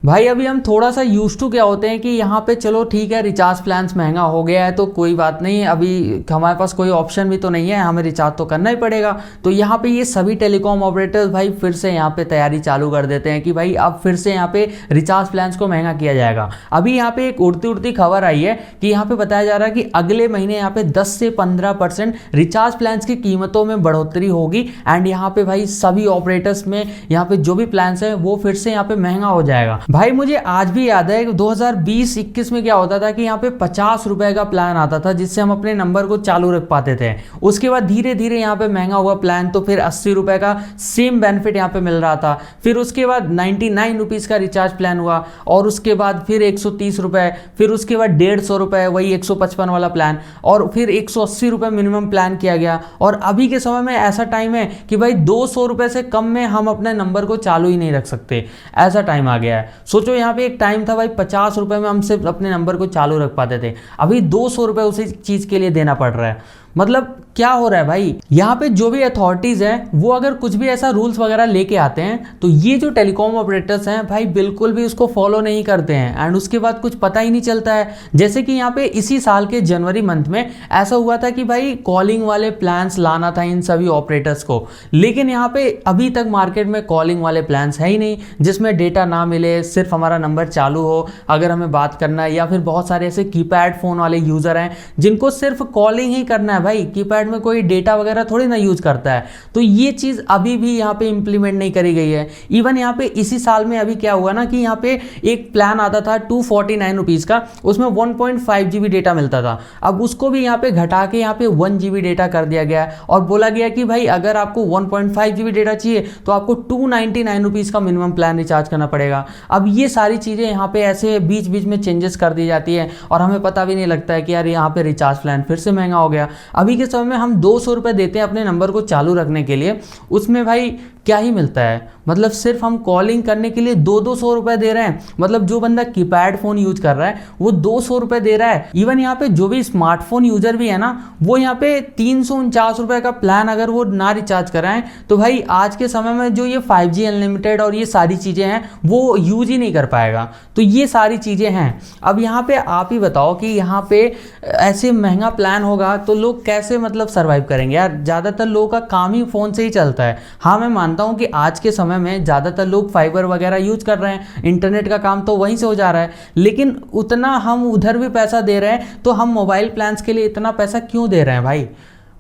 भाई अभी हम थोड़ा सा यूज टू क्या होते हैं कि यहाँ पे चलो ठीक है, रिचार्ज प्लान्स महंगा हो गया है तो कोई बात नहीं, अभी हमारे पास कोई ऑप्शन भी तो नहीं है, हमें रिचार्ज तो करना ही पड़ेगा। तो यहाँ पे ये सभी टेलीकॉम ऑपरेटर्स भाई फिर से यहाँ पे तैयारी चालू कर देते हैं कि भाई अब फिर से यहाँ पे रिचार्ज प्लान्स को महंगा किया जाएगा। अभी यहाँ पे एक उड़ती उड़ती खबर आई है कि यहाँ पे बताया जा रहा है कि अगले महीने यहाँ पे 10 से 15% रिचार्ज प्लान्स की कीमतों में बढ़ोतरी होगी। एंड यहाँ पे भाई सभी ऑपरेटर्स में यहाँ पे जो भी प्लान्स है वो फिर से यहाँ पे महंगा हो जाएगा। भाई मुझे आज भी याद है 2020-21 में क्या होता था कि यहाँ पे 50 रुपए का प्लान आता था जिससे हम अपने नंबर को चालू रख पाते थे। उसके बाद धीरे धीरे यहाँ पे महंगा हुआ प्लान, तो फिर 80 रुपए का सेम बेनिफिट यहाँ पे मिल रहा था। फिर उसके बाद 99 रुपीज़ का रिचार्ज प्लान हुआ और उसके बाद फिर 130 रुपए, फिर उसके बाद 150 रुपए वही 155 वाला प्लान, और फिर 180 रुपए मिनिमम प्लान किया गया। और अभी के समय में ऐसा टाइम है कि भाई 200 रुपए से कम में हम अपने नंबर को चालू ही नहीं रख सकते, ऐसा टाइम आ गया है। सोचो यहाँ पे एक टाइम था भाई 50 रुपए में हम सिर्फ अपने नंबर को चालू रख पाते थे, अभी 200 रुपए उसी चीज के लिए देना पड़ रहा है। मतलब क्या हो रहा है भाई, यहाँ पे जो भी अथॉरिटीज हैं वो अगर कुछ भी ऐसा रूल्स वगैरह लेके आते हैं तो ये जो टेलीकॉम ऑपरेटर्स हैं भाई बिल्कुल भी उसको फॉलो नहीं करते हैं एंड उसके बाद कुछ पता ही नहीं चलता है। जैसे कि यहाँ पे इसी साल के जनवरी मंथ में ऐसा हुआ था कि भाई कॉलिंग वाले प्लान्स लाना था इन सभी ऑपरेटर्स को, लेकिन यहाँ पे अभी तक मार्केट में कॉलिंग वाले प्लान्स है ही नहीं जिसमें डेटा ना मिले, सिर्फ हमारा नंबर चालू हो अगर हमें बात करना है। या फिर बहुत सारे ऐसे कीपैड फोन वाले यूजर हैं जिनको सिर्फ कॉलिंग ही करना है, भाई कीपैड में कोई डेटा वगैरह थोड़ी ना यूज करता है। तो ये चीज अभी भी यहाँ पे इंप्लीमेंट नहीं करी गई है। इवन यहाँ पे इसी साल में अभी क्या हुआ ना कि यहाँ पे एक प्लान आता था 249 रुपीज का, उसमें 1.5 GB डेटा मिलता था। अब उसको भी यहाँ पे घटा के यहाँ पे 1 GB डेटा कर दिया गया है और बोला गया कि भाई अगर आपको 1.5 GB डेटा चाहिए तो आपको 299 रुपीज का मिनिमम प्लान रिचार्ज करना पड़ेगा। अब ये सारी चीजें यहाँ पे ऐसे बीच बीच में चेंजेस कर दी जाती है और हमें पता भी नहीं लगता है कि यार यहाँ पे रिचार्ज प्लान फिर से महंगा हो गया। अभी के समय में हम 200 रुपए देते हैं अपने नंबर को चालू रखने के लिए, उसमें भाई क्या ही मिलता है, मतलब सिर्फ हम कॉलिंग करने के लिए 200 रुपए दे रहे हैं। मतलब जो बंदा कीपैड फोन यूज कर रहा है वो 200 रुपए दे रहा है। इवन यहाँ पे जो भी स्मार्टफोन यूजर भी है ना वो यहाँ पे 349 रुपए का प्लान अगर वो ना रिचार्ज कराएं तो भाई आज के समय में जो ये 5G अनलिमिटेड और ये सारी चीजें हैं वो यूज ही नहीं कर पाएगा। तो ये सारी चीजें हैं। अब यहाँ पे आप ही बताओ कि यहाँ पे ऐसे महंगा प्लान होगा तो लोग कैसे मतलब सर्वाइव करेंगे यार। ज्यादातर लोगों का काम ही फोन से ही चलता है। हाँ मैं मानता हूँ कि आज के समय में ज़्यादातर लोग फाइबर वगैरह यूज कर रहे हैं, इंटरनेट का काम तो वहीं से हो जा रहा है, लेकिन उतना हम उधर भी पैसा दे रहे हैं तो हम मोबाइल प्लान्स के लिए इतना पैसा क्यों दे रहे हैं भाई।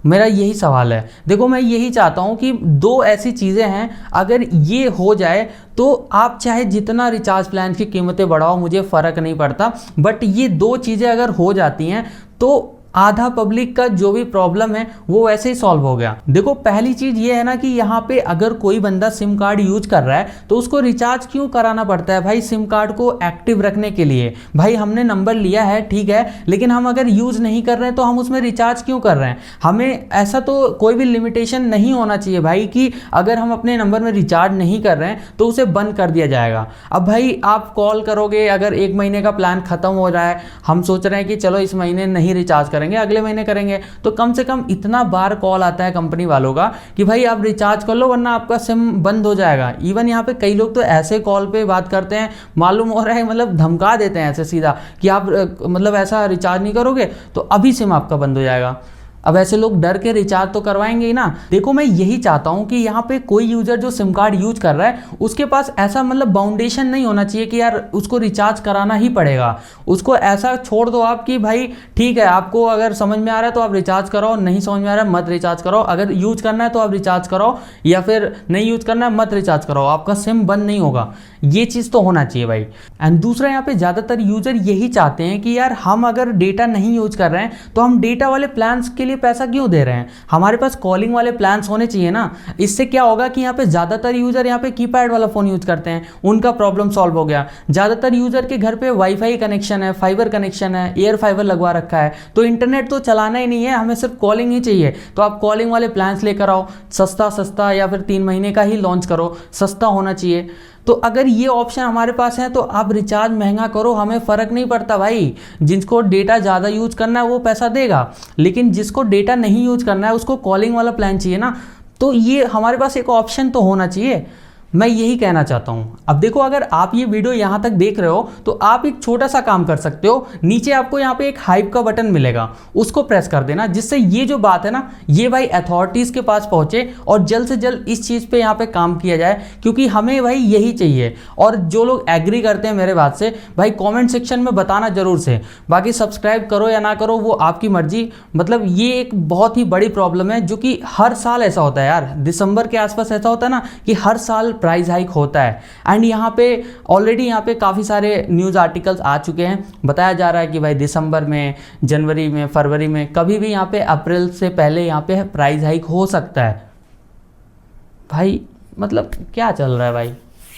मेरा यही सवाल है। देखो मैं यही चाहता हूँ कि दो ऐसी चीज़ें हैं, अगर ये हो जाए तो आप चाहे जितना रिचार्ज प्लान की कीमतें बढ़ाओ मुझे फ़र्क नहीं पड़ता, बट ये दो चीज़ें अगर हो जाती हैं तो आधा पब्लिक का जो भी प्रॉब्लम है वो वैसे ही सॉल्व हो गया। देखो पहली चीज ये है ना कि यहाँ पे अगर कोई बंदा सिम कार्ड यूज कर रहा है तो उसको रिचार्ज क्यों कराना पड़ता है भाई, सिम कार्ड को एक्टिव रखने के लिए। भाई हमने नंबर लिया है ठीक है, लेकिन हम अगर यूज नहीं कर रहे हैं तो हम उसमें रिचार्ज क्यों कर रहे हैं। हमें ऐसा तो कोई भी लिमिटेशन नहीं होना चाहिए भाई कि अगर हम अपने नंबर में रिचार्ज नहीं कर रहे हैं तो उसे बंद कर दिया जाएगा। अब भाई आप कॉल करोगे, अगर 1 महीने का प्लान खत्म हो रहा है, हम सोच रहे हैं कि चलो इस महीने नहीं रिचार्ज करेंगे अगले महीने करेंगे, तो कम से कम इतना बार कॉल आता है कंपनी वालों का कि भाई आप रिचार्ज कर लो वरना आपका सिम बंद हो जाएगा। इवन यहाँ पे कई लोग तो ऐसे कॉल पे बात करते हैं, मालूम हो रहा है मतलब धमका देते हैं ऐसे सीधा कि आप मतलब ऐसा रिचार्ज नहीं करोगे तो अभी सिम आपका बंद हो जाएगा। अब ऐसे लोग डर के रिचार्ज तो करवाएंगे ही ना। देखो मैं यही चाहता हूं कि यहाँ पे कोई यूजर जो सिम कार्ड यूज कर रहा है उसके पास ऐसा मतलब बाउंडेशन नहीं होना चाहिए कि यार उसको रिचार्ज कराना ही पड़ेगा। उसको ऐसा छोड़ दो आप कि भाई ठीक है आपको अगर समझ में आ रहा है तो आप रिचार्ज कराओ, नहीं समझ में आ रहा है मत रिचार्ज कराओ, अगर यूज करना है तो आप रिचार्ज कराओ या फिर नहीं यूज करना है मत रिचार्ज कराओ, आपका सिम बंद नहीं होगा। ये चीज़ तो होना चाहिए भाई। एंड दूसरा यहाँ पे ज़्यादातर यूजर यही चाहते हैं कि यार हम अगर डेटा नहीं यूज कर रहे हैं तो हम डेटा वाले प्लान्स के लिए पैसा क्यों दे रहे हैं, हमारे पास कॉलिंग वाले प्लान्स होने चाहिए ना। इससे क्या होगा कि यहाँ पे ज़्यादातर यूजर यहाँ पे कीपैड वाला फ़ोन यूज करते हैं, उनका प्रॉब्लम सॉल्व हो गया। ज़्यादातर यूजर के घर पे वाईफाई कनेक्शन है, फाइबर कनेक्शन है, एयर फाइबर लगवा रखा है, तो इंटरनेट तो चलाना ही नहीं है, हमें सिर्फ कॉलिंग ही चाहिए। तो आप कॉलिंग वाले प्लान्स लेकर आओ, सस्ता सस्ता या फिर 3 महीने का ही लॉन्च करो, सस्ता होना चाहिए। तो अगर ये ऑप्शन हमारे पास है तो आप रिचार्ज महंगा करो, हमें फ़र्क नहीं पड़ता भाई। जिसको डेटा ज़्यादा यूज करना है वो पैसा देगा, लेकिन जिसको डेटा नहीं यूज करना है उसको कॉलिंग वाला प्लान चाहिए ना। तो ये हमारे पास एक ऑप्शन तो होना चाहिए। मैं यही कहना चाहता हूं। अब देखो, अगर आप ये वीडियो यहां तक देख रहे हो तो आप एक छोटा सा काम कर सकते हो, नीचे आपको यहां पे एक हाइप का बटन मिलेगा, उसको प्रेस कर देना, जिससे ये जो बात है ना, ये भाई अथॉरिटीज के पास पहुंचे और जल्द से जल्द इस चीज पे यहां पे काम किया जाए, क्योंकि हमें भाई यही चाहिए। और जो लोग एग्री करते हैं मेरे बात से, भाई कॉमेंट सेक्शन में बताना जरूर से। बाकी सब्सक्राइब करो या ना करो वो आपकी मर्जी। मतलब ये एक बहुत ही बड़ी प्रॉब्लम है, जो कि हर साल ऐसा होता है यार, दिसंबर के आसपास ऐसा होता है ना कि हर साल प्राइस हाइक होता है। एंड यहाँ पे ऑलरेडी यहाँ पे काफ़ी सारे न्यूज़ आर्टिकल्स आ चुके हैं, बताया जा रहा है कि भाई दिसंबर में, जनवरी में, फरवरी में, कभी भी यहाँ पे अप्रैल से पहले यहाँ पे प्राइस हाइक हो सकता है। भाई मतलब क्या चल रहा है भाई।